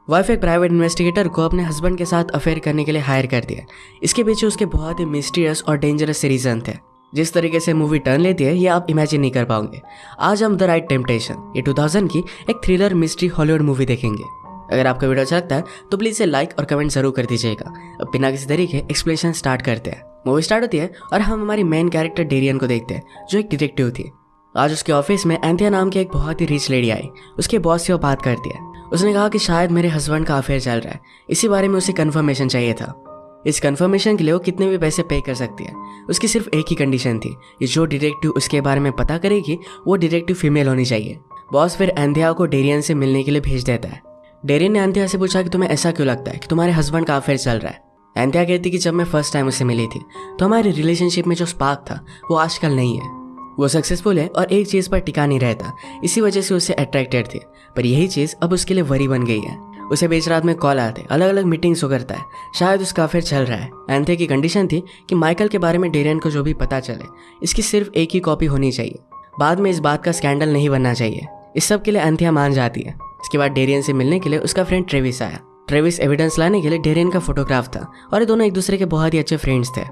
Wife एक private investigator को अपने हस्बैंड के साथ अफेयर करने के लिए हायर कर दिया। इसके पीछे उसके बहुत ही मिस्टीरियस और डेंजरस से रीजन थे। जिस तरीके से मूवी टर्न लेती है ये आप इमेजिन नहीं कर पाओगे। आज हम द राइट टेम्पटेशन, ये 2000 की एक थ्रिलर मिस्ट्री हॉलीवुड मूवी देखेंगे। अगर आपको वीडियो अच्छा लगता है तो प्लीज इसे लाइक और कमेंट जरूर कर दीजिएगा। अब बिना किसी तरीके एक्सप्लेनेशन स्टार्ट करते हैं। मूवी स्टार्ट होती है और हम हमारी मेन कैरेक्टर डेरियन को देखते हैं, जो एक डिटेक्टिव थी। आज उसके ऑफिस में एंथिया नाम की एक बहुत ही रिच लेडी आई। उसके बॉस से वो बात करती है। उसने कहा कि शायद मेरे हस्बैंड का अफेयर चल रहा है, इसी बारे में उसे कंफर्मेशन चाहिए था। इस कंफर्मेशन के लिए वो कितने भी पैसे पे कर सकती है। उसकी सिर्फ एक ही कंडीशन थी कि जो डिटेक्टिव उसके बारे में पता करेगी वो डिटेक्टिव फीमेल होनी चाहिए। बॉस फिर एंथिया को डेरियन से मिलने के लिए भेज देता है। डेरियन ने एंथिया से पूछा कि तुम्हें ऐसा क्यों लगता है कि तुम्हारे हस्बैंड का अफेयर चल रहा है। एंथिया कहती कि जब मैं फर्स्ट टाइम उससे मिली थी तो हमारे रिलेशनशिप में जो स्पार्क था वो आजकल नहीं है। वो सक्सेसफुल है और एक चीज़ पर टिका नहीं रहता, इसी वजह से उससे अट्रैक्टेड थी। पर यही चीज़ अब उसके लिए वरी बन गई है। उसे बीच रात में कॉल आते, अलग अलग मीटिंग्स वो करता है, शायद उसका अफेयर चल रहा है। एंथिया की कंडीशन थी कि माइकल के बारे में डेरियन को जो भी पता चले इसकी सिर्फ एक ही कॉपी होनी चाहिए। बाद में इस बात का स्कैंडल नहीं बनना चाहिए। इस सब के लिए एंथिया मान जाती है। इसके बाद डेरियन से मिलने के लिए उसका फ्रेंड ट्रेविस आया। ट्रेविस एविडेंस लाने के लिए डेरियन का फोटोग्राफ था और ये दोनों एक दूसरे के बहुत ही अच्छे फ्रेंड्स थे।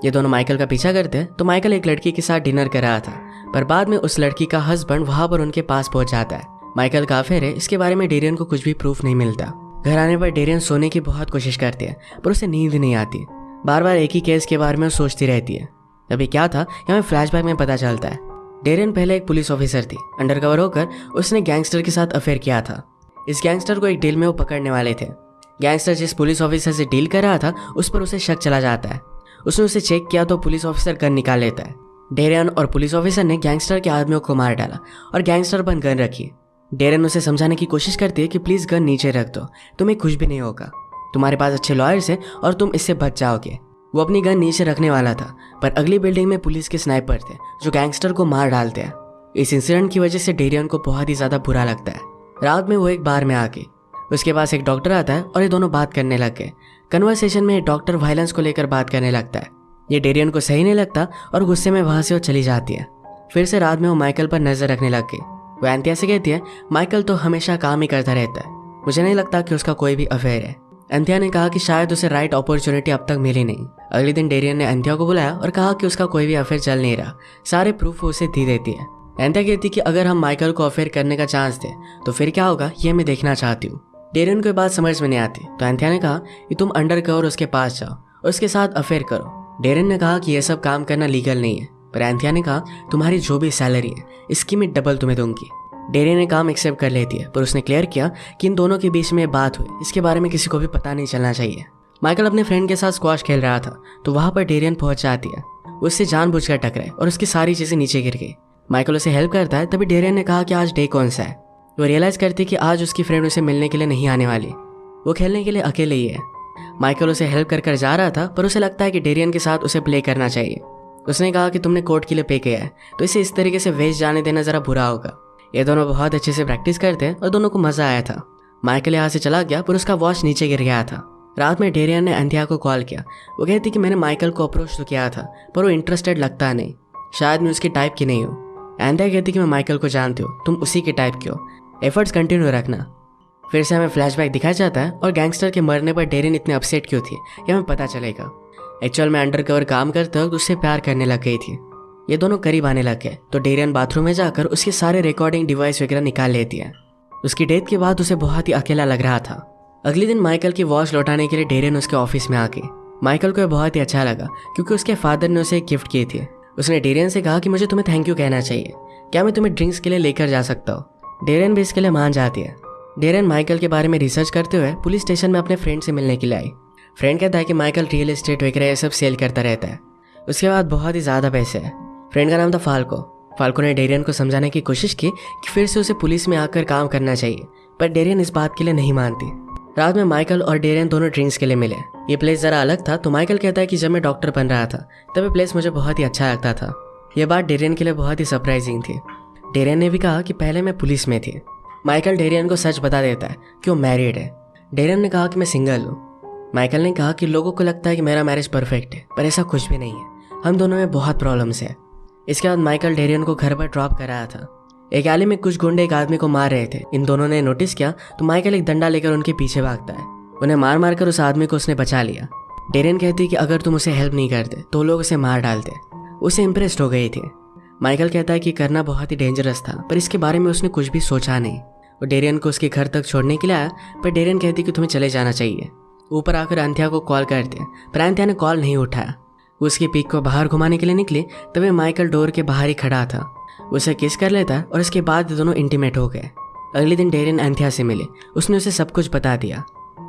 ये दोनों माइकल का पीछा करते हैं तो माइकल एक लड़की के साथ डिनर कर रहा था, पर बाद में उस लड़की का हस्बैंड वहां पर उनके पास पहुंच जाता है। माइकल का अफेयर है, इसके बारे में डेरियन को कुछ भी प्रूफ नहीं मिलता। घर आने पर डेरियन सोने की बहुत कोशिश करती है पर उसे नींद नहीं आती। बार बार एक ही केस के बारे में सोचती रहती है। अभी क्या था हमें फ्लैशबैक में पता चलता है। डेरियन पहले एक पुलिस ऑफिसर थी। अंडरकवर होकर उसने गैंगस्टर के साथ अफेयर किया था। इस गैंगस्टर को एक डील में वो पकड़ने वाले थे। गैंगस्टर जिस पुलिस ऑफिसर से डील कर रहा था उस पर उसे शक चला जाता है। उसने उसे चेक किया तो पुलिस ऑफिसर गन निकाल लेता है। डेरियन और पुलिस ऑफिसर ने गैंगस्टर के आदमियों को मार डाला और गैंगस्टर पर गन रखी। डेरियन उसे समझाने की कोशिश करती है कि प्लीज गन नीचे रख दो, तुम्हें कुछ भी नहीं होगा, तुम्हारे पास अच्छे लॉयर्स हैं और तुम इससे बच जाओगे। वो अपनी गन नीचे रखने वाला था पर अगली बिल्डिंग में पुलिस के स्नाइपर थे जो गैंगस्टर को मार डालते हैं। इस इंसिडेंट की वजह से डेरियन को बहुत ही ज्यादा बुरा लगता है। रात में वो एक बार में आके उसके पास एक डॉक्टर आता है और ये दोनों बात करने लग गए। कन्वर्सेशन में डॉक्टर वायलेंस को लेकर बात करने लगता है। ये डेरियन को सही नहीं लगता और गुस्से में वहां से वो चली जाती है। फिर से रात में वो माइकल पर नजर रखने लग गई। वो एंथिया से कहती है माइकल तो हमेशा काम ही करता रहता है, मुझे नहीं लगता कि उसका कोई भी अफेयर है। एंथिया ने कहा कि शायद उसे राइट अपॉर्चुनिटी अब तक मिली नहीं। अगले दिन डेरियन ने एंथिया को बुलाया और कहा कि उसका कोई भी अफेयर चल नहीं रहा। सारे प्रूफ वो उसे दे देती है। एंथिया कहती कि अगर हम माइकल को अफेयर करने का चांस दे तो फिर क्या होगा ये मैं देखना चाहती हूँ। डेरियन को बात समझ में नहीं आती तो एंथिया ने कहा कि तुम अंडरकवर उसके पास जाओ और उसके साथ अफेयर करो। डेरियन ने कहा कि यह सब काम करना लीगल नहीं है, पर एंथिया ने कहा तुम्हारी जो भी सैलरी है इसकी मैं डबल तुम्हें दूंगी। डेरियन ने काम एक्सेप्ट कर लेती है पर उसने क्लियर किया कि इन दोनों के बीच में बात हुई, इसके बारे में किसी को भी पता नहीं चलना चाहिए। माइकल अपने फ्रेंड के साथ स्क्वॉश खेल रहा था तो वहां पर डेरियन पहुंच जाती है। उससे जानबूझकर टकराए और उसकी सारी चीजें नीचे गिर गई। माइकल उसे हेल्प करता है। तभी डेरियन ने कहा कि आज डे कौन सा है। वो रियलाइज करती कि आज उसकी फ्रेंड उसे मिलने के लिए नहीं आने वाली, वो खेलने के लिए अकेले ही है। माइकल उसे हेल्प कर जा रहा था पर उसे लगता है कि डेरियन के साथ उसे प्ले करना चाहिए। उसने कहा कि तुमने कोर्ट के लिए पे किया है तो इसे इस तरीके से वेस्ट जाने देना जरा बुरा होगा। ये दोनों बहुत अच्छे से प्रैक्टिस करते हैं और दोनों को मजा आया था। माइकल यहाँ से चला गया पर उसका वॉच नीचे गिर गया था। रात में डेरियन ने एंथिया को कॉल किया। वो कहती कि मैंने माइकल को अप्रोच तो किया था पर वो इंटरेस्टेड लगता नहीं, शायद मैं उसकी टाइप की नहीं हूँ। एंथिया कहती कि मैं माइकल को जानती हूँ, तुम उसी के टाइप की हो, एफर्ट्स कंटिन्यू रखना। फिर से हमें फ्लैशबैक दिखाया जाता है और गैंगस्टर के मरने पर डेरियन इतने अपसेट क्यों थी ये हमें पता चलेगा। एक्चुअल में अंडरकवर काम करते वक्त उससे प्यार करने लग गई थी। ये दोनों करीब आने लग गए तो डेरियन बाथरूम में जाकर उसके सारे रिकॉर्डिंग डिवाइस वगैरह निकाल लेती है। उसकी डेथ के बाद उसे बहुत ही अकेला लग रहा था। अगले दिन माइकल की वॉच लौटाने के लिए डेरियन उसके ऑफिस में आ गई। माइकल को बहुत ही अच्छा लगा क्योंकि उसके फादर ने उसे एक गिफ्ट की थी। उसने डेरियन से कहा कि मुझे तुम्हें थैंक यू कहना चाहिए, क्या मैं तुम्हें ड्रिंक्स के लिए लेकर जा सकता हूँ। डेरियन भी इसके लिए मान जाती है। डेरियन माइकल के बारे में रिसर्च करते हुए पुलिस स्टेशन में अपने फ्रेंड से मिलने के लिए आई। फ्रेंड कहता है कि माइकल रियल एस्टेट वगैरह ये सब सेल करता रहता है, उसके बाद बहुत ही ज़्यादा पैसे है। फ्रेंड का नाम था फाल्को। फाल्को ने डेरियन को समझाने की कोशिश की कि फिर से उसे पुलिस में आकर काम करना चाहिए, पर डेरियन इस बात के लिए नहीं मानती। रात में माइकल और डेरियन दोनों ड्रिंक्स के लिए मिले। ये प्लेस ज़रा अलग था तो माइकल कहता है कि जब मैं डॉक्टर बन रहा था तब ये प्लेस मुझे बहुत ही अच्छा लगता था। यह बात डेरियन के लिए बहुत ही सरप्राइजिंग थी। डेरियन ने भी कहा कि पहले मैं पुलिस में थी। माइकल डेरियन को सच बता देता है कि वो मैरिड है। डेरियन ने कहा कि मैं सिंगल हूँ। माइकल ने कहा कि लोगों को लगता है कि मेरा मैरिज परफेक्ट है, पर ऐसा कुछ भी नहीं है, हम दोनों में बहुत प्रॉब्लम्स है। इसके बाद माइकल डेरियन को घर पर ड्रॉप कर रहा था। एक एली में कुछ गुंडे एक आदमी को मार रहे थे। इन दोनों ने नोटिस किया तो माइकल एक डंडा लेकर उनके पीछे भागता है। उन्हें मार मार कर उस आदमी को उसने बचा लिया। डेरियन कहती है कि अगर तुम उसे हेल्प नहीं करते तो लोग उसे मार डालते। उसे इम्प्रेस्ड हो गई थी। माइकल कहता है कि करना बहुत ही डेंजरस था, पर इसके बारे में उसने कुछ भी सोचा नहीं। वो डेरियन को उसके घर तक छोड़ने के लिए आया, पर डेरियन कहती कि तुम्हें चले जाना चाहिए। ऊपर आकर एंथिया को कॉल करते हैं, पर एंथिया ने कॉल नहीं उठाया। वो उसकी पीक को बाहर घुमाने के लिए निकली, तभी माइकल डोर के बाहर ही खड़ा था। उसे किस कर लेता और इसके बाद दोनों इंटीमेट हो गए। अगले दिन डेरियन एंथिया से मिले। उसने उसे सब कुछ बता दिया।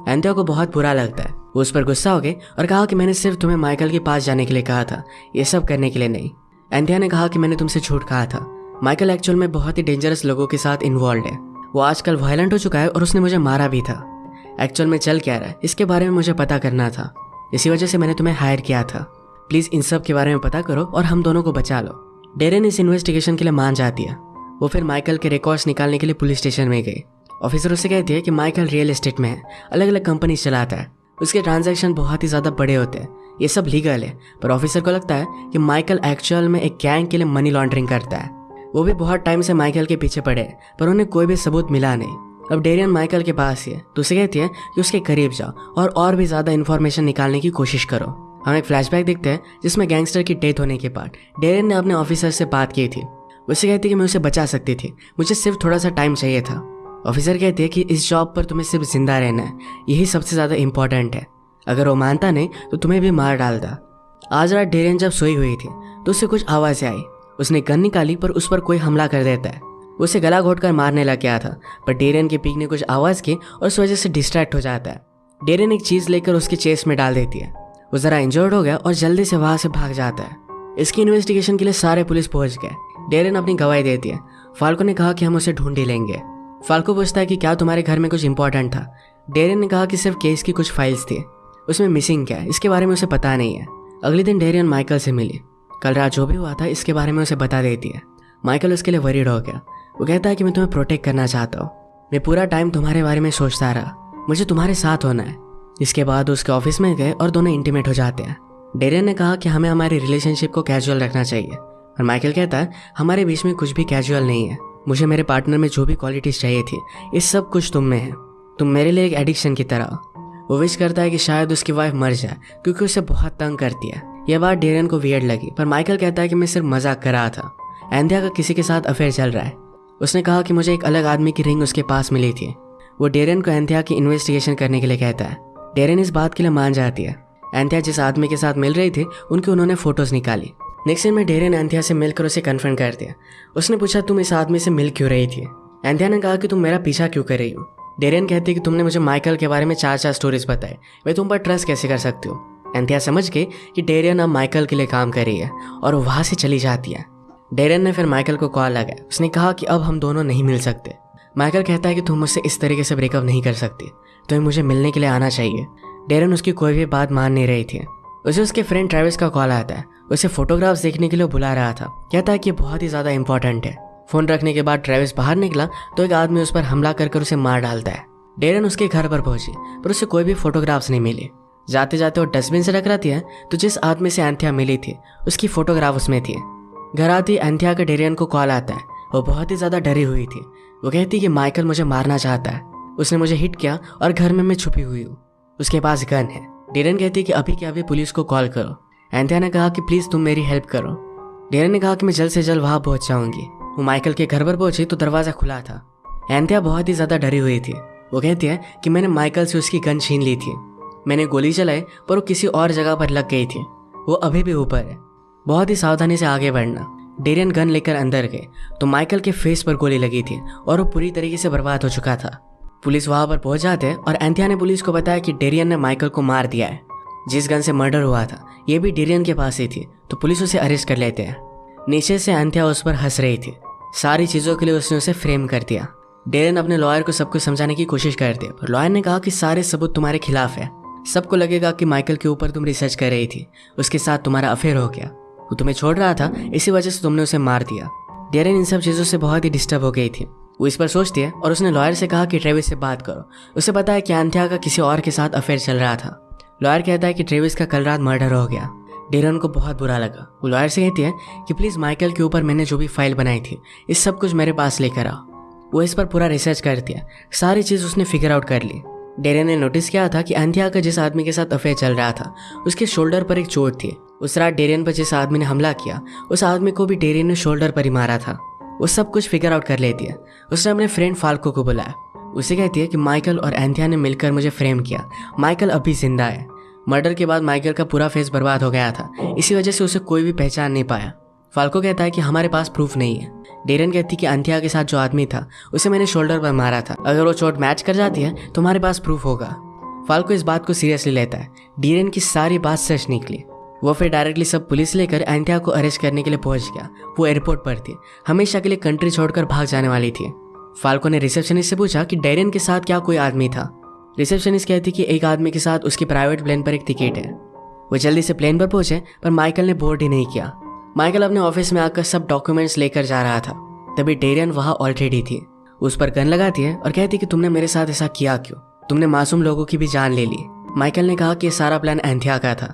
एंथिया को बहुत बुरा लगता है। वो उस पर गुस्सा हो गए और कहा कि मैंने सिर्फ तुम्हें माइकल के पास जाने के लिए कहा था, ये सब करने के लिए नहीं। एंथिया ने कहा कि मैंने तुमसे झूठ कहा था। माइकल एक्चुअल में बहुत ही डेंजरस लोगों के साथ इन्वॉल्व है। वो आजकल वायलेंट हो चुका है और उसने मुझे मारा भी था। एक्चुअल में चल क्या रहा है इसके बारे में मुझे पता करना था, इसी वजह से मैंने तुम्हें हायर किया था। प्लीज़ इन सब के बारे में पता करो और हम दोनों को बचा लो। डेरियन इस इन्वेस्टिगेशन के लिए मान जाती है। वो फिर माइकल के रिकॉर्ड्स निकालने के लिए पुलिस स्टेशन में गई। ऑफिसर उससे कहती है कि माइकल रियल एस्टेट में है, अलग अलग कंपनी चलाता है, उसके ट्रांजैक्शन बहुत ही ज़्यादा बड़े होते हैं, ये सब लीगल है। पर ऑफिसर को लगता है कि माइकल एक्चुअल में एक गैंग के लिए मनी लॉन्ड्रिंग करता है। वो भी बहुत टाइम से माइकल के पीछे पड़े हैं, पर उन्हें कोई भी सबूत मिला नहीं। अब डेरियन माइकल के पास ही है तो उसे कहती है कि उसके करीब जाओ और भी ज़्यादा इन्फॉर्मेशन निकालने की कोशिश करो। हम एक फ्लैशबैक देखते हैं जिसमें गैंगस्टर की डेथ होने के बाद डेरियन ने अपने ऑफिसर से बात की थी। उससे कहती है कि मैं उसे बचा सकती थी, मुझे सिर्फ थोड़ा सा टाइम चाहिए था। ऑफिसर कहती है कि इस जॉब पर तुम्हें सिर्फ जिंदा रहना है, यही सबसे ज़्यादा इंपॉर्टेंट है। अगर वो मानता नहीं तो तुम्हें भी मार डालता। आज रात डेरियन जब सोई हुई थी तो उससे कुछ आवाज़ें आई। उसने गन निकाली पर उस पर कोई हमला कर देता है। उसे गला घोटकर मारने लग गया था, पर डेरियन के पीक ने कुछ आवाज़ की और उस वजह से डिस्ट्रैक्ट हो जाता है। डेरियन एक चीज़ लेकर उसके चेस्ट में डाल देती है। वो ज़रा इंजर्ड हो गया और जल्दी से वहाँ से भाग जाता है। इसकी इन्वेस्टिगेशन के लिए सारे पुलिस पहुँच गए। डेरियन अपनी गवाही देती है। फाल्को ने कहा कि हम उसे ढूंढ ही लेंगे। फाल्को पूछता है कि क्या तुम्हारे घर में कुछ इंपॉर्टेंट था। डेरियन ने कहा कि सिर्फ केस की कुछ फाइल्स थी, उसमें मिसिंग क्या है इसके बारे में उसे पता नहीं है। अगले दिन डेरियन माइकल से मिली। कल रात जो भी हुआ था इसके बारे में उसे बता देती है। माइकल उसके लिए वरीड हो गया। वो कहता है कि मैं तुम्हें प्रोटेक्ट करना चाहता हूँ, मैं पूरा टाइम तुम्हारे बारे में सोचता रहा, मुझे तुम्हारे साथ होना है। इसके बाद उसके ऑफिस में गए और दोनों इंटीमेट हो जाते हैं। डेरियन ने कहा कि हमें हमारी रिलेशनशिप को कैजुअल रखना चाहिए, और माइकल कहता है हमारे बीच में कुछ भी कैजुअल नहीं है। मुझे मेरे पार्टनर में जो भी क्वालिटीज़ चाहिए थी ये सब कुछ तुम में है, तुम मेरे लिए एक एडिक्शन की तरह हो। वो विश करता है कि शायद उसकी वाइफ मर जाए क्योंकि उसे बहुत तंग करती है। यह बात डेरियन को वियर्ड लगी, पर माइकल कहता है कि मैं सिर्फ मजाक कर रहा था। एंथिया का किसी के साथ अफेयर चल रहा है। उसने कहा कि मुझे एक अलग आदमी की रिंग उसके पास मिली थी। वो डेरियन को एंथिया की इन्वेस्टिगेशन करने के लिए कहता है। डेरियन इस बात के लिए मान जाती है। एंथिया जिस आदमी के साथ मिल रही थी उनकी उन्होंने फोटोज निकाली। नेक्स्ट सीन में डेरियन एंथिया से मिलकर उसे कन्फ्रंट करती है। उसने पूछा तुम इस आदमी से मिल क्यों रही थी। एंथिया ने कहा कि तुम मेरा पीछा क्यों कर रही हो। डेरियन कहती है कि तुमने मुझे माइकल के बारे में 4 स्टोरीज बताई, मैं तुम पर ट्रस्ट कैसे कर सकती हूँ। एंथिया समझ गई कि डेरियन अब माइकल के लिए काम कर रही है और वो वहाँ से चली जाती है। डेरियन ने फिर माइकल को कॉल लगाया। उसने कहा कि अब हम दोनों नहीं मिल सकते। माइकल कहता है कि तुम मुझसे इस तरीके से ब्रेकअप नहीं कर सकती, तुम्हें मुझे मिलने के लिए आना चाहिए। डेरियन उसकी कोई भी बात मान नहीं रही थी। उसे उसके फ्रेंड ट्रेविस का कॉल आता है। उसे फोटोग्राफ्स देखने के लिए बुला रहा था। कहता है कि बहुत ही ज़्यादा इंपॉर्टेंट है। फ़ोन रखने के बाद ट्रेविस बाहर निकला तो एक आदमी उस पर हमला कर उसे मार डालता है। डेरियन उसके घर पर पहुंची पर उसे कोई भी फोटोग्राफ्स नहीं मिली। जाते जाते वो डस्टबिन से टकराती है तो जिस आदमी से एंथिया मिली थी उसकी फोटोग्राफ उसमें थी। घर आती एंथिया का डेरियन को कॉल आता है। वो बहुत ही ज़्यादा डरी हुई थी। वो कहती कि माइकल मुझे मारना चाहता है, उसने मुझे हिट किया और घर में मैं छुपी हुई हूँ, उसके पास गन है। डेरियन कहती कि अभी के अभी पुलिस को कॉल करो। एंथिया ने कहा कि प्लीज़ तुम मेरी हेल्प करो। डेरियन ने कहा कि मैं जल्द से जल्द वहाँ पहुँच जाऊँगी। वो माइकल के घर पर पहुंची तो दरवाज़ा खुला था। एंथिया बहुत ही ज़्यादा डरी हुई थी। वो कहती है कि मैंने माइकल से उसकी गन छीन ली थी, मैंने गोली चलाई पर वो किसी और जगह पर लग गई थी, वो अभी भी ऊपर है, बहुत ही सावधानी से आगे बढ़ना। डेरियन गन लेकर अंदर गए तो माइकल के फेस पर गोली लगी थी और वो पूरी तरीके से बर्बाद हो चुका था। पुलिस वहाँ पर पहुँच जाते हैं और एंथिया ने पुलिस को बताया कि डेरियन ने माइकल को मार दिया है। जिस गन से मर्डर हुआ था ये भी डेरियन के पास ही थी, तो पुलिस उसे अरेस्ट कर लेते हैं। नीचे से एंथिया उस पर हंस रही थी। सारी चीज़ों के लिए उसने उसे फ्रेम कर दिया। डेरियन अपने लॉयर को सब कुछ समझाने की कोशिश करते पर लॉयर ने कहा कि सारे सबूत तुम्हारे खिलाफ है। सबको लगेगा कि माइकल के ऊपर तुम रिसर्च कर रही थी, उसके साथ तुम्हारा अफेयर हो गया, वो तुम्हें छोड़ रहा था, इसी वजह से तुमने उसे मार दिया। डेरियन इन सब चीज़ों से बहुत ही डिस्टर्ब हो गई थी। वो इस पर सोचती है और उसने लॉयर से कहा कि ट्रेविस से बात करो। उसे पता है कि एंथिया का किसी और के साथ अफेयर चल रहा था। लॉयर कहता है कि ट्रेविस का कल रात मर्डर हो गया। डेरियन को बहुत बुरा लगा। वो लॉयर से कहती है कि प्लीज़ माइकल के ऊपर मैंने जो भी फाइल बनाई थी इस सब कुछ मेरे पास लेकर आओ। वो इस पर पूरा रिसर्च कर दिया, सारी चीज़ उसने फिगर आउट कर ली। डेरियन ने नोटिस किया था कि एंथिया का जिस आदमी के साथ अफेयर चल रहा था उसके शोल्डर पर एक चोट थी। उस रात डेरियन पर जिस आदमी ने हमला किया उस आदमी को भी डेरियन ने शोल्डर पर ही मारा था। वो सब कुछ फिगर आउट कर लेती है। उसने अपने फ्रेंड फाल्को को बुलाया। उसे कहती है कि माइकल और एंथिया ने मिलकर मुझे फ्रेम किया, माइकल अभी जिंदा है। मर्डर के बाद माइकल का पूरा फेस बर्बाद हो गया था, इसी वजह से उसे कोई भी पहचान नहीं पाया। फाल्को कहता है कि हमारे पास प्रूफ नहीं है। डेरियन कहती कि एंथिया के साथ जो आदमी था उसे मैंने शोल्डर पर मारा था, अगर वो चोट मैच कर जाती है तो हमारे पास प्रूफ होगा। फाल्को इस बात को सीरियसली लेता है। डेरियन की सारी बात सच निकली। वो फिर डायरेक्टली सब पुलिस लेकर एंथिया को अरेस्ट करने के लिए पहुंच गया। वो एयरपोर्ट पर थी, हमेशा के लिए कंट्री छोड़कर भाग जाने वाली थी। फाल्को ने रिसेप्शनिस्ट से पूछा कि डेरियन के साथ क्या कोई आदमी था। रिसेप्शनिस्ट कहती कि एक आदमी के साथ उसकी प्राइवेट प्लेन पर एक टिकट है। वो जल्दी से प्लेन पर पहुंचे पर माइकल ने बोर्ड ही नहीं किया। माइकल अपने ऑफिस में आकर सब डॉक्यूमेंट्स लेकर जा रहा था, तभी डेरियन वहां ऑलरेडी थी। उस पर गन लगाती है और कहती कि तुमने मेरे साथ ऐसा किया क्यों, तुमने मासूम लोगों की भी जान ले ली। माइकल ने कहा कि सारा प्लान एंथिया का था,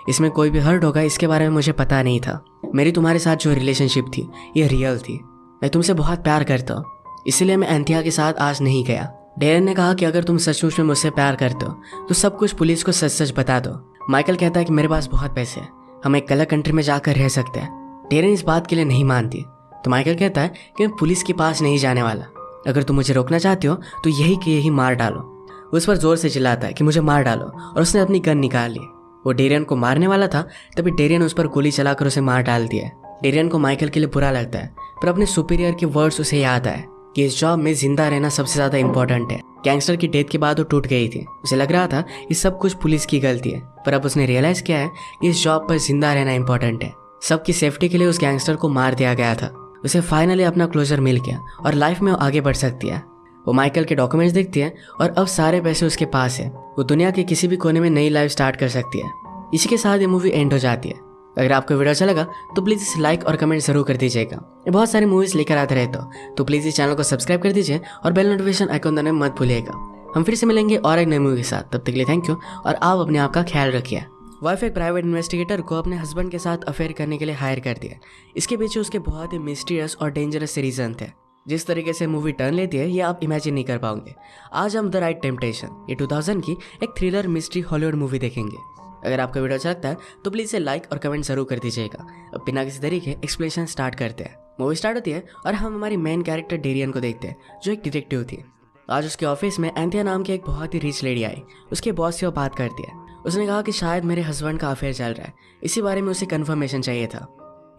इसमें कोई भी हर्ट होगा इसके बारे में मुझे पता नहीं था। मेरी तुम्हारे साथ जो रिलेशनशिप थी ये रियल थी, मैं तुमसे बहुत प्यार करता हूँ, इसलिए मैं एंथिया के साथ आज नहीं गया। डेरियन ने कहा कि अगर तुम सचमुच में मुझसे प्यार करते हो तो सब कुछ पुलिस को सच सच बता दो। माइकल कहता है कि मेरे पास बहुत पैसे हैं, हम एक अलग कंट्री में जाकर रह सकते हैं। डेरियन इस बात के लिए नहीं मानती तो माइकल कहता है कि मैं पुलिस के पास नहीं जाने वाला, अगर तुम मुझे रोकना चाहते हो तो यही कि यही मार डालो। उस पर जोर से चिल्लाता है कि मुझे मार डालो और उसने अपनी गन निकाल ली। वो डेरियन को मारने वाला था, तभी डेरियन उस पर गोली चलाकर उसे मार डाल दिया। डेरियन को माइकल के लिए बुरा लगता है पर अपने सुपीरियर के वर्ड्स उसे याद आए कि इस जॉब में जिंदा रहना सबसे ज्यादा इंपॉर्टेंट है। गैंगस्टर की डेथ के बाद वो टूट गई थी। उसे लग रहा था ये सब कुछ पुलिस की गलती है, पर अब उसने रियलाइज किया है कि इस जॉब पर जिंदा रहना इंपॉर्टेंट है। सबकी सेफ्टी के लिए उस गैंगस्टर को मार दिया गया था। उसे फाइनली अपना क्लोजर मिल गया और लाइफ में वो आगे बढ़ सकती है। वो माइकल के डॉक्यूमेंट्स देखती है और अब सारे पैसे उसके पास है। वो दुनिया के किसी भी कोने में नई लाइफ स्टार्ट कर सकती है। इसी के साथ ये मूवी एंड हो जाती है। अगर आपको वीडियो अच्छा लगा तो प्लीज़ इसे लाइक और कमेंट जरूर कर दीजिएगा। मैं बहुत सारी मूवीज़ लेकर आते रहता हूँ, तो प्लीज़ इस चैनल को सब्सक्राइब कर दीजिए और बेल नोटिफिकेशन आइकॉन दबाना मत भूलिएगा। हम फिर से मिलेंगे और एक नई मूवी के साथ, तब तक के लिए थैंक यू और आप अपने आप का ख्याल रखिए। वाइफ एक प्राइवेट इन्वेस्टिगेटर को अपने हस्बैंड के साथ अफेयर करने के लिए हायर कर दिया। इसके पीछे उसके बहुत ही मिस्टीरियस और डेंजरस से रीजन थे। जिस तरीके से मूवी टर्न लेती है ये आप इमेजिन नहीं कर पाओगे। आज हम द राइट टेम्पटेशन, ये 2000 की एक थ्रिलर मिस्ट्री हॉलीवुड मूवी देखेंगे। अगर आपको वीडियो अच्छा लगता है तो प्लीज़ इसे लाइक और कमेंट जरूर कर दीजिएगा। अब बिना किसी तरीके एक्सप्लेनेशन स्टार्ट करते हैं। मूवी स्टार्ट होती है और हम हमारी मेन कैरेक्टर डेरियन को देखते हैं जो एक डिटेक्टिव थी। आज उसके ऑफिस में एंथिया नाम की एक बहुत ही रिच लेडी आई। उसके बॉस से वो बात करती है। उसने कहा कि शायद मेरे हस्बैंड का अफेयर चल रहा है, इसी बारे में उसे कंफर्मेशन चाहिए था।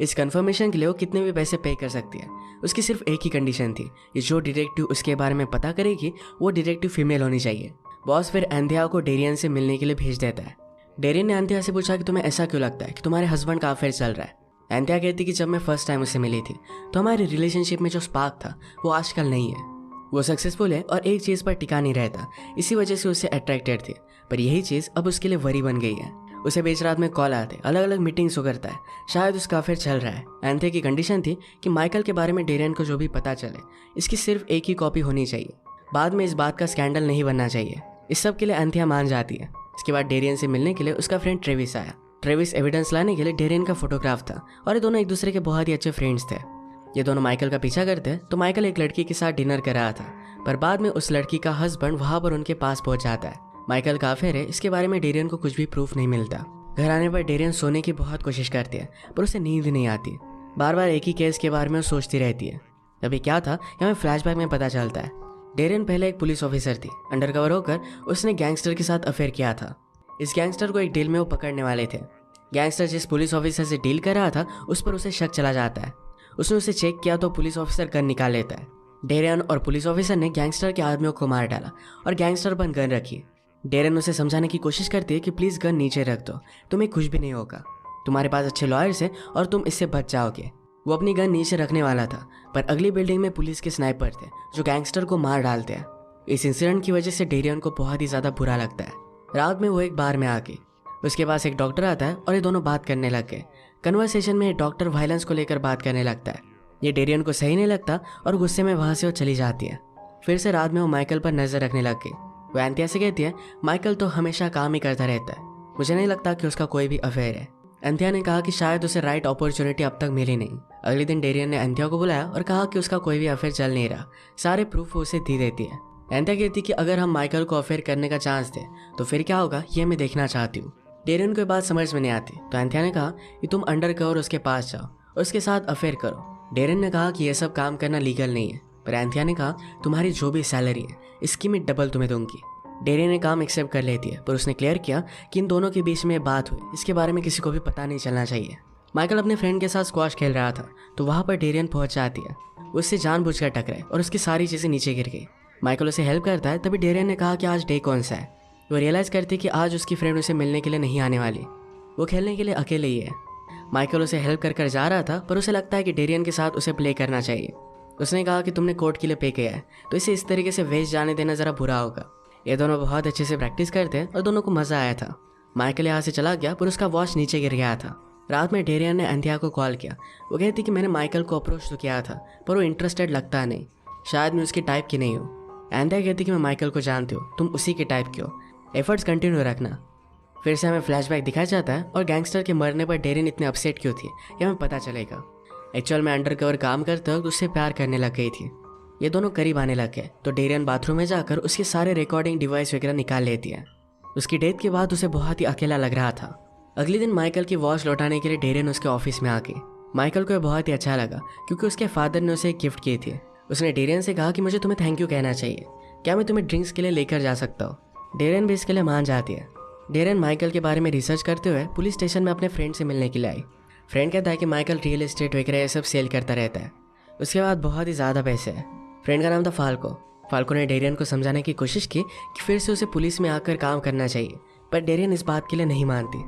इस कंफर्मेशन के लिए वो कितने भी पैसे पे कर सकती है। उसकी सिर्फ एक ही कंडीशन थी कि जो डिटेक्टिव उसके बारे में पता करेगी वो डिटेक्टिव फीमेल होनी चाहिए। बॉस फिर एंथिया को डेरियन से मिलने के लिए भेज देता है। डेरियन ने एंथिया से पूछा कि तुम्हें ऐसा क्यों लगता है कि तुम्हारे हस्बैंड का अफेयर चल रहा है। एंथिया कहती कि जब मैं फर्स्ट टाइम उससे मिली थी तो हमारी रिलेशनशिप में जो स्पार्क था वो आजकल नहीं है। वो सक्सेसफुल है और एक चीज़ पर टिका नहीं रहता, इसी वजह से उससे अट्रैक्टेड थी, पर यही चीज़ अब उसके लिए वरी बन गई है। उसे बीच रात में कॉल आते, अलग अलग मीटिंग्स वो करता है, शायद उसका अफेयर चल रहा है। एंथिया की कंडीशन थी कि माइकल के बारे में डेरियन को जो भी पता चले इसकी सिर्फ एक ही कॉपी होनी चाहिए, बाद में इस बात का स्कैंडल नहीं बनना चाहिए। इस सब के लिए एंथिया मान जाती है। इसके बाद डेरियन से मिलने के लिए उसका फ्रेंड ट्रेविस आया। ट्रेविस एविडेंस लाने के लिए डेरियन का फोटोग्राफ था और ये दोनों एक दूसरे के बहुत ही अच्छे फ्रेंड्स थे। ये दोनों माइकल का पीछा करते तो माइकल एक लड़की के साथ डिनर कर रहा था, पर बाद में उस लड़की का हस्बैंड वहां पर उनके पास पहुंच जाता है। माइकल का अफेयर है, इसके बारे में डेरियन को कुछ भी प्रूफ नहीं मिलता। घर आने पर डेरियन सोने की बहुत कोशिश करती है पर उसे नींद नहीं आती। बार बार एक ही केस के बारे में वो सोचती रहती है। अभी क्या था हमें फ्लैशबैक में पता चलता है। डेरियन पहले एक पुलिस ऑफिसर थी। अंडरकवर होकर उसने गैंगस्टर के साथ अफेयर किया था। इस गैंगस्टर को एक डील में वो पकड़ने वाले थे। गैंगस्टर जिस पुलिस ऑफिसर से डील कर रहा था उस पर उसे शक चला जाता है। उसने उसे चेक किया तो पुलिस ऑफिसर गन निकाल लेता है। डेरियन और पुलिस ऑफिसर ने गैंगस्टर के आदमियों को मार डाला और गैंगस्टर पर गन रखी। डेरियन उसे समझाने की कोशिश करती है कि प्लीज़ गन नीचे रख दो, तुम्हें कुछ भी नहीं होगा, तुम्हारे पास अच्छे लॉयर्स हैं और तुम इससे बच जाओगे। वो अपनी गन नीचे रखने वाला था पर अगली बिल्डिंग में पुलिस के स्नाइपर थे जो गैंगस्टर को मार डालते हैं। इस इंसिडेंट की वजह से डेरियन को बहुत ही ज़्यादा बुरा लगता है। रात में वो एक बार में आके उसके पास एक डॉक्टर आता है और ये दोनों बात करने लग गए। कन्वर्सेशन में डॉक्टर वायलेंस को लेकर बात करने लगता है। ये डेरियन को सही नहीं लगता और गुस्से में वहाँ से वो चली जाती है। फिर से रात में वो माइकल पर नज़र रखने लग गई। वो एंथिया से कहती है माइकल तो हमेशा काम ही करता रहता है, मुझे नहीं लगता कि उसका कोई भी अफेयर है। एंथिया ने कहा कि शायद उसे राइट अपॉर्चुनिटी अब तक मिली नहीं। अगले दिन डेरियन ने एंथिया को बुलाया और कहा कि उसका कोई भी अफेयर चल नहीं रहा, सारे प्रूफ उसे दे देती है। एंथिया कहती कि अगर हम माइकल को अफेयर करने का चांस दें तो फिर क्या होगा ये मैं देखना चाहती हूँ। डेरियन को ये बात समझ में नहीं आती, तो एंथिया ने कहा कि तुम अंडर कवर उसके पास जाओ और उसके साथ अफेयर करो। डेरियन ने कहा कि यह सब काम करना लीगल नहीं है, पर एंथिया ने कहा तुम्हारी जो भी सैलरी है इसकी मैं डबल तुम्हें दूंगी। डेरियन ने काम एक्सेप्ट कर लेती है, पर उसने क्लियर किया कि इन दोनों के बीच में बात हुई, इसके बारे में किसी को भी पता नहीं चलना चाहिए। माइकल अपने फ्रेंड के साथ स्क्वाश खेल रहा था, तो वहाँ पर डेरियन पहुंच जाती है। उससे जानबूझकर टकराए और उसकी सारी चीज़ें नीचे गिर गई। माइकल उसे हेल्प करता है, तभी डेरियन ने कहा कि आज डे कौन सा है। वो रियलाइज़ करती कि आज उसकी फ्रेंड उसे मिलने के लिए नहीं आने वाली, वो खेलने के लिए अकेले ही है। माइकल उसे हेल्प कर जा रहा था, पर उसे लगता है कि डेरियन के साथ उसे प्ले करना चाहिए। उसने कहा कि तुमने कोर्ट के लिए पे किया है, तो इसे इस तरीके से वेस्ट जाने देना ज़रा बुरा होगा। ये दोनों बहुत अच्छे से प्रैक्टिस करते हैं और दोनों को मज़ा आया था। माइकल यहाँ से चला गया, पर उसका वॉच नीचे गिर गया था। रात में डेरियन ने एंथिया को कॉल किया। वो कहती कि मैंने माइकल को अप्रोच तो किया था, पर वो इंटरेस्टेड लगता नहीं, शायद मैं उसकी टाइप की नहीं हूँ। एंथिया कहती कि मैं माइकल को जानती हूँ, तुम उसी के टाइप की हो, एफर्ट्स कंटिन्यू रखना। फिर से हमें फ्लैशबैक दिखाया जाता है और गैंगस्टर के मरने पर डेरियन इतने अपसेट क्यों थी ये हमें पता चलेगा। एक्चुअल में अंडरकवर काम करते वक्त उससे प्यार करने लग गई थी। ये दोनों करीब आने लग गए, तो डेरियन बाथरूम में जाकर उसके सारे रिकॉर्डिंग डिवाइस वगैरह निकाल लेती है। उसकी डेथ के बाद उसे बहुत ही अकेला लग रहा था। अगले दिन माइकल की वॉच लौटाने के लिए डेरियन उसके ऑफिस में आ गई। माइकल को बहुत ही अच्छा लगा, क्योंकि उसके फादर ने उसे एक गिफ्ट की थी। उसने डेरियन से कहा कि मुझे तुम्हें थैंक यू कहना चाहिए, क्या मैं तुम्हें ड्रिंक्स के लिए लेकर जा सकता हूँ। डेरियन भी इसके लिए मान जाती है। डेरियन माइकल के बारे में रिसर्च करते हुए पुलिस स्टेशन में अपने फ्रेंड से मिलने के लिए आई। फ्रेंड कहता है कि माइकल रियल एस्टेट वगैरह ये सब सेल करता रहता है, उसके बाद बहुत ही ज़्यादा पैसे है। फ्रेंड का नाम था फाल्को। फाल्को ने डेरियन को समझाने की कोशिश की कि फिर से उसे पुलिस में आकर काम करना चाहिए, पर डेरियन इस बात के लिए नहीं मानती।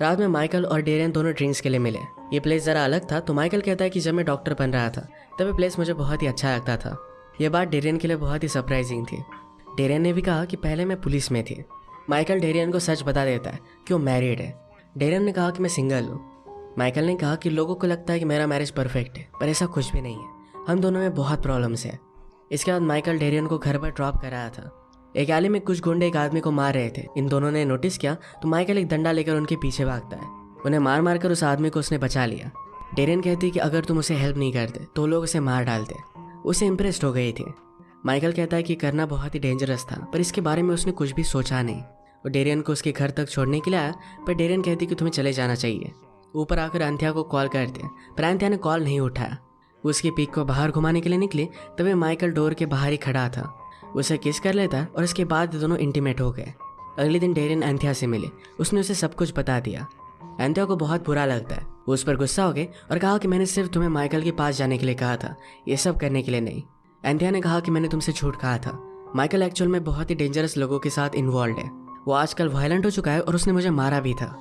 रात में माइकल और डेरियन दोनों ड्रिंक्स के लिए मिले। ये प्लेस ज़रा अलग था, तो माइकल कहता है कि जब मैं डॉक्टर बन रहा था तब ये प्लेस मुझे बहुत ही अच्छा लगता था। यह बात डेरियन के लिए बहुत ही सरप्राइजिंग थी। डेरियन ने भी कहा कि पहले मैं पुलिस में थी। माइकल डेरियन को सच बता देता है कि वो मैरिड है। डेरियन ने कहा कि मैं सिंगल हूँ। माइकल ने कहा कि लोगों को लगता है कि मेरा मैरिज परफेक्ट है, पर ऐसा कुछ भी नहीं है, हम दोनों में बहुत प्रॉब्लम्स है। इसके बाद माइकल डेरियन को घर पर ड्रॉप कर रहा था। एक आली में कुछ गुंडे एक आदमी को मार रहे थे। इन दोनों ने नोटिस किया, तो माइकल एक डंडा लेकर उनके पीछे भागता है। उन्हें मार मार कर उस आदमी को उसने बचा लिया। डेरियन कहती कि अगर तुम उसे हेल्प नहीं करते तो लोग उसे मार डालते। उसे इम्प्रेस्ड हो गई थी। माइकल कहता है कि करना बहुत ही डेंजरस था, पर इसके बारे में उसने कुछ भी सोचा नहीं। वो डेरियन को उसके घर तक छोड़ने के लिए आया, पर डेरियन कहती कि तुम्हें चले जाना चाहिए। ऊपर आकर एंथिया को कॉल करते, पर एंथिया ने कॉल नहीं उठाया। वो उसकी पीक को बाहर घुमाने के लिए निकली, तभी माइकल डोर के बाहर ही खड़ा था। उसे किस कर लेता है और इसके बाद दोनों इंटीमेट हो गए। अगले दिन डेरियन एंथिया से मिले। उसने उसे सब कुछ बता दिया। एंथिया को बहुत बुरा लगता है। वो उस पर गुस्सा हो गए और कहा कि मैंने सिर्फ तुम्हें माइकल के पास जाने के लिए कहा था, ये सब करने के लिए नहीं। एंथिया ने कहा कि मैंने तुमसे झूठ कहा था। माइकल एक्चुअल में बहुत ही डेंजरस लोगों के साथ इन्वॉल्व है। वो आजकल वायलेंट हो चुका है और उसने मुझे मारा भी था।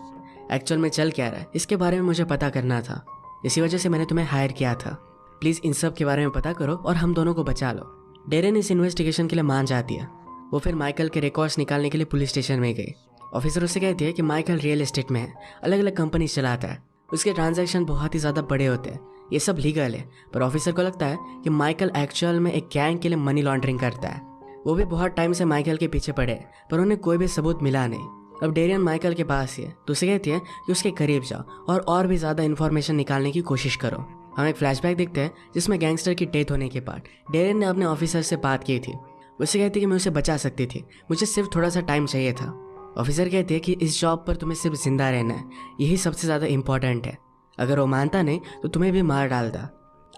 एक्चुअल में चल क्या रहा है इसके बारे में मुझे पता करना था, इसी वजह से मैंने तुम्हें हायर किया था। प्लीज़ इन सब के बारे में पता करो और हम दोनों को बचा लो। डेरियन इस इन्वेस्टिगेशन के लिए मान जाती है। वो फिर माइकल के रिकॉर्ड्स निकालने के लिए पुलिस स्टेशन में गई। ऑफिसर उससे कहती है कि माइकल रियल एस्टेट में है, अलग अलग कंपनी चलाता है, उसके ट्रांजैक्शन बहुत ही ज़्यादा बड़े होते हैं, ये सब लीगल है। पर ऑफिसर को लगता है कि माइकल एक्चुअल में एक गैंग के लिए मनी लॉन्ड्रिंग करता है। वो भी बहुत टाइम से माइकल के पीछे पड़े, पर उन्हें कोई भी सबूत मिला नहीं। अब डेरियन माइकल के पास ही है, तो उसे कहती है कि उसके करीब जाओ और भी ज़्यादा इन्फॉर्मेशन निकालने की कोशिश करो। हम एक फ्लैशबैक देखते हैं जिसमें गैंगस्टर की डेथ होने के बाद डेरियन ने अपने ऑफिसर से बात की थी। उससे कहती है कि मैं उसे बचा सकती थी, मुझे सिर्फ थोड़ा सा टाइम चाहिए था। ऑफिसर कहती है कि इस जॉब पर तुम्हें सिर्फ जिंदा रहना है, यही सबसे ज़्यादा इंपॉर्टेंट है। अगर वो मानता नहीं तो तुम्हें भी मार डालता।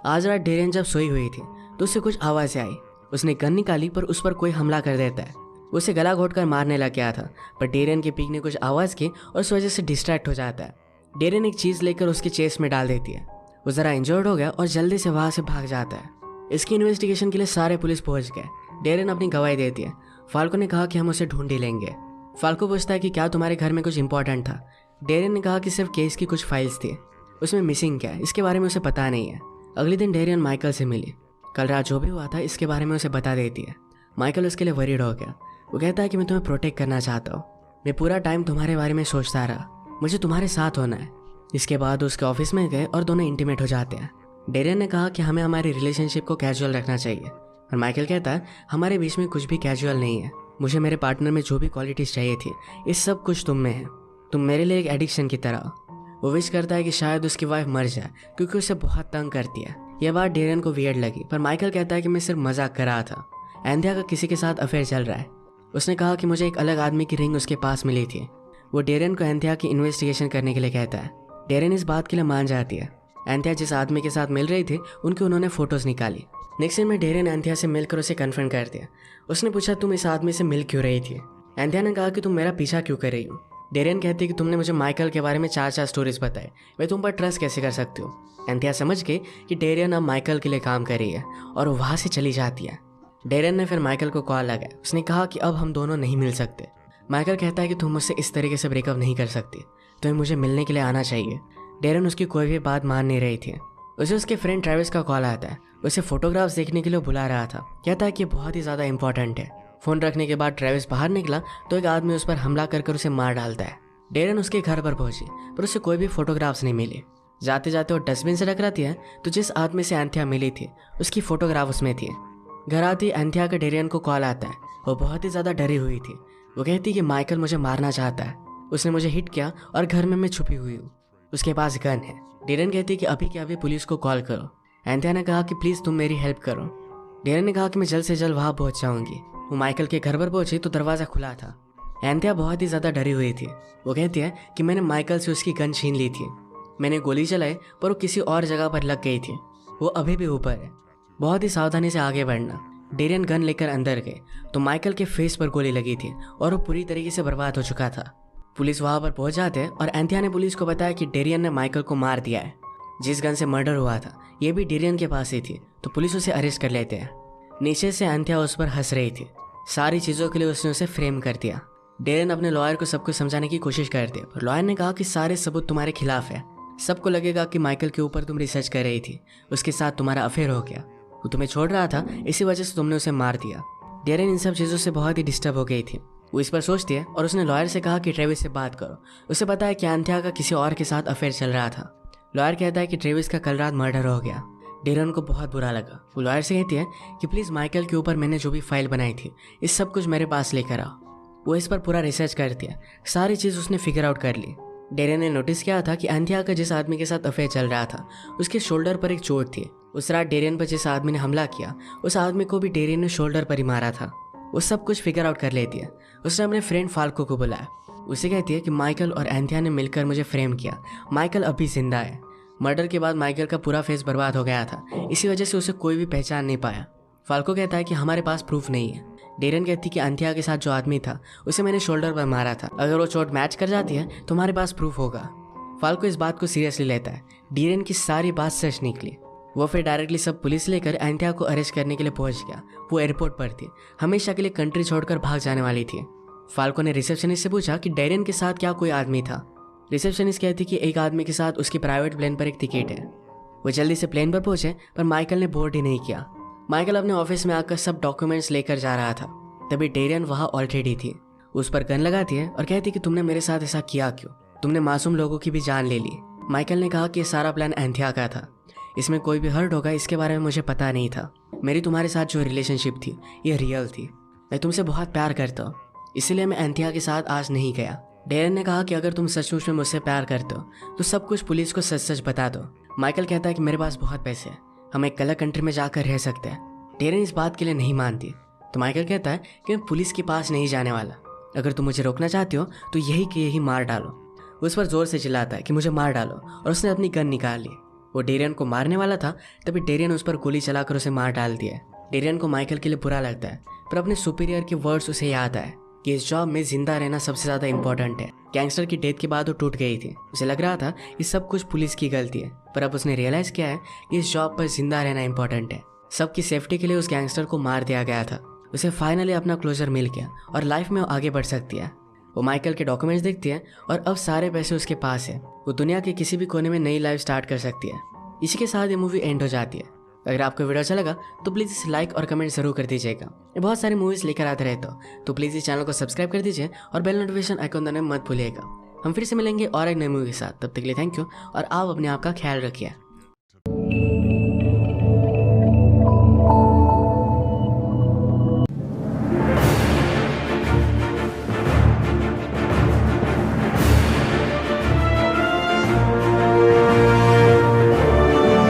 आज रात डेरियन जब सोई हुई थी तो उससे कुछ आवाज़ें आई। उसने गन निकाली, पर उस पर कोई हमला कर देता है। उसे गला घोट कर मारने लग गया था, पर डेरियन के पीक ने कुछ आवाज़ की और उस वजह से डिस्ट्रैक्ट हो जाता है। डेरियन एक चीज़ लेकर उसके चेस्ट में डाल देती है। वो ज़रा इंजर्ड हो गया और जल्दी से वहाँ से भाग जाता है। इसकी इन्वेस्टिगेशन के लिए सारे पुलिस पहुँच गए। डेरियन अपनी गवाही देती है। फाल्को ने कहा कि हम उसे ढूंढ ही लेंगे। फाल्को पूछता है कि क्या तुम्हारे घर में कुछ इंपॉर्टेंट था। डेरियन ने कहा कि सिर्फ केस की कुछ फाइल्स थी, उसमें मिसिंग क्या है इसके बारे में उसे पता नहीं है। अगले दिन डेरियन माइकल से मिली। कल रात जो भी हुआ था इसके बारे में उसे बता देती है। माइकल उसके लिए वरीड हो गया। वो कहता है कि मैं तुम्हें प्रोटेक्ट करना चाहता हूँ, मैं पूरा टाइम तुम्हारे बारे में सोचता रहा, मुझे तुम्हारे साथ होना है। इसके बाद उसके ऑफिस में गए और दोनों इंटीमेट हो जाते हैं। डेरियन ने कहा कि हमें हमारी रिलेशनशिप को कैजुअल रखना चाहिए, और माइकल कहता है हमारे बीच में कुछ भी कैजुअल नहीं है, मुझे मेरे पार्टनर में जो भी क्वालिटीज़ चाहिए थी ये सब कुछ तुम में है, तुम मेरे लिए एक एडिक्शन की तरह हो। वो विश करता है कि शायद उसकी वाइफ मर जाए क्योंकि उसे बहुत तंग करती है। यह बात डेरियन को वियर्ड लगी, पर माइकल कहता है कि मैं सिर्फ मजाक कर रहा था। एंथिया का किसी के साथ अफेयर चल रहा है। उसने कहा कि मुझे एक अलग आदमी की रिंग उसके पास मिली थी। वो डेरियन को एंथिया की इन्वेस्टिगेशन करने के लिए कहता है। डेरियन इस बात के लिए मान जाती है। एंथिया जिस आदमी के साथ मिल रही थी उनकी उन्होंने फोटोज निकाली। नेक्स्ट सीन में डेरियन एंथिया से मिलकर उसे कन्फर्म कर दिया। उसने पूछा तुम इस आदमी से मिल क्यों रही थी। एंथिया ने कहा कि तुम मेरा पीछा क्यों कर रही हो। डेरियन कहती है कि तुमने मुझे माइकल के बारे में 4 स्टोरीज बताए, मैं तुम पर ट्रस्ट कैसे कर सकती हूँ। एंथिया समझ गई कि डेरियन अब माइकल के लिए काम कर रही है और वो वहाँ से चली जाती है। डेरियन ने फिर माइकल को कॉल लगाया। उसने कहा कि अब हम दोनों नहीं मिल सकते। माइकल कहता है कि तुम मुझसे इस तरीके से ब्रेकअप नहीं कर सकती, तुम्हें मुझे मिलने के लिए आना चाहिए। डेरियन उसकी कोई भी बात मान नहीं रही थी। उसे उसके फ्रेंड ट्रेविस का कॉल आता है। उसे फोटोग्राफ्स देखने के लिए बुला रहा था। कहता है कि बहुत ही ज़्यादा इंपॉर्टेंट है। फ़ोन रखने के बाद ट्रेविस बाहर निकला तो एक आदमी उस पर हमला कर उसे मार डालता है। डेरियन उसके घर पर पहुंची पर उसे कोई भी फोटोग्राफ्स नहीं मिली। जाते जाते वो डस्टबिन से टकराती है तो जिस आदमी से एंथिया मिली थी उसकी फोटोग्राफ उसमें थी। घर आती एंथिया का डेरियन को कॉल आता है। वो बहुत ही ज़्यादा डरी हुई थी। वो कहती कि माइकल मुझे मारना चाहता है, उसने मुझे हिट किया और घर में मैं छुपी हुई हूँ, उसके पास गन है। डेरियन कहती कि अभी के अभी पुलिस को कॉल करो। एंथिया ने कहा कि प्लीज़ तुम मेरी हेल्प करो। डेरियन ने कहा कि मैं जल्द से जल्द वहाँ पहुँच जाऊँगी। वो माइकल के घर पर पहुंची तो दरवाज़ा खुला था। एंथिया बहुत ही ज़्यादा डरी हुई थी। वो कहती है कि मैंने माइकल से उसकी गन छीन ली थी। मैंने गोली चलाई पर वो किसी और जगह पर लग गई थी। वो अभी भी ऊपर है। बहुत ही सावधानी से आगे बढ़ना। डेरियन गन लेकर अंदर गए तो माइकल के फेस पर गोली लगी थी और वो पूरी तरीके से बर्बाद हो चुका था। पुलिस वहाँ पर पहुँच जाते हैं और एंथिया ने पुलिस को बताया कि डेरियन ने माइकल को मार दिया है। जिस गन से मर्डर हुआ था ये भी डेरियन के पास ही थी, तो पुलिस उसे अरेस्ट कर लेते हैं। नीचे से एंथिया उस पर हंस रही थी। सारी चीज़ों के लिए उसने उसे फ्रेम कर दिया। डेरियन अपने लॉयर को सब कुछ समझाने की कोशिश करते पर लॉयर ने कहा कि सारे सबूत तुम्हारे खिलाफ है। सबको लगेगा कि माइकल के ऊपर तुम रिसर्च कर रही थी, उसके साथ तुम्हारा अफेयर हो गया, वो तुम्हें छोड़ रहा था, इसी वजह से तुमने उसे मार दिया। डेरियन इन सब चीज़ों से बहुत ही डिस्टर्ब हो गई थी। वो इस पर सोचती है और उसने लॉयर से कहा कि ट्रेविस से बात करो। उसे पता है कि एंथिया का किसी और के साथ अफेयर चल रहा था। लॉयर कहता है कि ट्रेविस का कल रात मर्डर हो गया। डेरियन को बहुत बुरा लगा। वो लॉयर से कहती है कि प्लीज़ माइकल के ऊपर मैंने जो भी फाइल बनाई थी इस सब कुछ मेरे पास लेकर आओ। वो इस पर पूरा रिसर्च करती है। सारी चीज़ उसने फिगर आउट कर ली। डेरियन ने नोटिस किया था कि एंथिया का जिस आदमी के साथ अफेयर चल रहा था उसके शोल्डर पर एक चोट थी। उस रात डेरियन पर जिस आदमी ने हमला किया उस आदमी को भी डेरियन ने शोल्डर पर ही मारा था। वो सब कुछ फिगर आउट कर लेती है। उसने अपने फ्रेंड फाल्को को बुलाया। उसे कहती है कि माइकल और एंथिया ने मिलकर मुझे फ्रेम किया। माइकल अभी जिंदा है। मर्डर के बाद माइकल का पूरा फेस बर्बाद हो गया था, इसी वजह से उसे कोई भी पहचान नहीं पाया। फाल्को कहता है कि हमारे पास प्रूफ नहीं है। डेरियन कहती कि एंथिया के साथ जो आदमी था उसे मैंने शोल्डर पर मारा था, अगर वो चोट मैच कर जाती है तो हमारे पास प्रूफ होगा। फाल्को इस बात को सीरियसली लेता है। डेरियन की सारी बात सच निकली। वो फिर डायरेक्टली सब पुलिस लेकर एंथिया को अरेस्ट करने के लिए पहुंच गया। वो एयरपोर्ट पर थी, हमेशा के लिए कंट्री छोड़कर भाग जाने वाली थी। फाल्को ने रिसेप्शनिस्ट से पूछा कि डेरियन के साथ क्या कोई आदमी था। रिसेप्शनिस्ट कहती कि एक आदमी के साथ उसकी प्राइवेट प्लेन पर एक टिकट है। वो जल्दी से प्लेन पर पहुंचे पर माइकल ने बोर्ड ही नहीं किया। माइकल अपने ऑफिस में आकर सब डॉक्यूमेंट्स लेकर जा रहा था, तभी डेरियन वहाँ ऑलरेडी थी। उस पर गन लगाती है और कहती कि तुमने मेरे साथ ऐसा किया क्यों, तुमने मासूम लोगों की भी जान ले ली। माइकल ने कहा कि ये सारा प्लान एंथिया का था, इसमें कोई भी हर्ट होगा इसके बारे में मुझे पता नहीं था। मेरी तुम्हारे साथ जो रिलेशनशिप थी ये रियल थी, मैं तुमसे बहुत प्यार करता हूँ, इसीलिए मैं एंथिया के साथ आज नहीं गया। डेरियन ने कहा कि अगर तुम सचमुच में मुझसे प्यार करते हो तो सब कुछ पुलिस को सच सच बता दो। माइकल कहता है कि मेरे पास बहुत पैसे हैं, हम एक अलग कंट्री में जाकर रह सकते हैं। डेरियन इस बात के लिए नहीं मानती तो माइकल कहता है कि मैं पुलिस के पास नहीं जाने वाला, अगर तुम मुझे रोकना चाहते हो तो यही कि यही मार डालो। वो उस पर जोर से चिल्लाता है कि मुझे मार डालो और उसने अपनी गन निकाल ली। वो डेरियन को मारने वाला था, तभी डेरियन उस पर गोली चलाकर उसे मार डाल दिया। डेरियन को माइकल के लिए बुरा लगता है पर अपने सुपीरियर के वर्ड्स उसे याद आए कि इस जॉब में जिंदा रहना सबसे ज़्यादा इंपॉर्टेंट है। गैंगस्टर की डेथ के बाद वो टूट गई थी। उसे लग रहा था कि सब कुछ पुलिस की गलती है, पर अब उसने रियलाइज़ किया है कि इस जॉब पर जिंदा रहना इंपॉर्टेंट है। सबकी सेफ्टी के लिए उस गैंगस्टर को मार दिया गया था। उसे फाइनली अपना क्लोजर मिल गया और लाइफ में वो आगे बढ़ सकती है। वो माइकल के डॉक्यूमेंट्स देखती है और अब सारे पैसे उसके पास है। वो दुनिया के किसी भी कोने में नई लाइफ स्टार्ट कर सकती है। इसी के साथ ये मूवी एंड हो जाती है। अगर आपको वीडियो अच्छा लगा तो प्लीज़ इसे लाइक और कमेंट जरूर कर दीजिएगा। मैं बहुत सारी मूवीज़ लेकर आते रहता हूँ, तो प्लीज़ इस चैनल को सब्सक्राइब कर दीजिए और बेल नोटिफिकेशन आइकॉन दबाना मत भूलिएगा। हम फिर से मिलेंगे और एक नई मूवी के साथ, तब तक के लिए थैंक यू और आप अपने आप का ख्याल रखिए।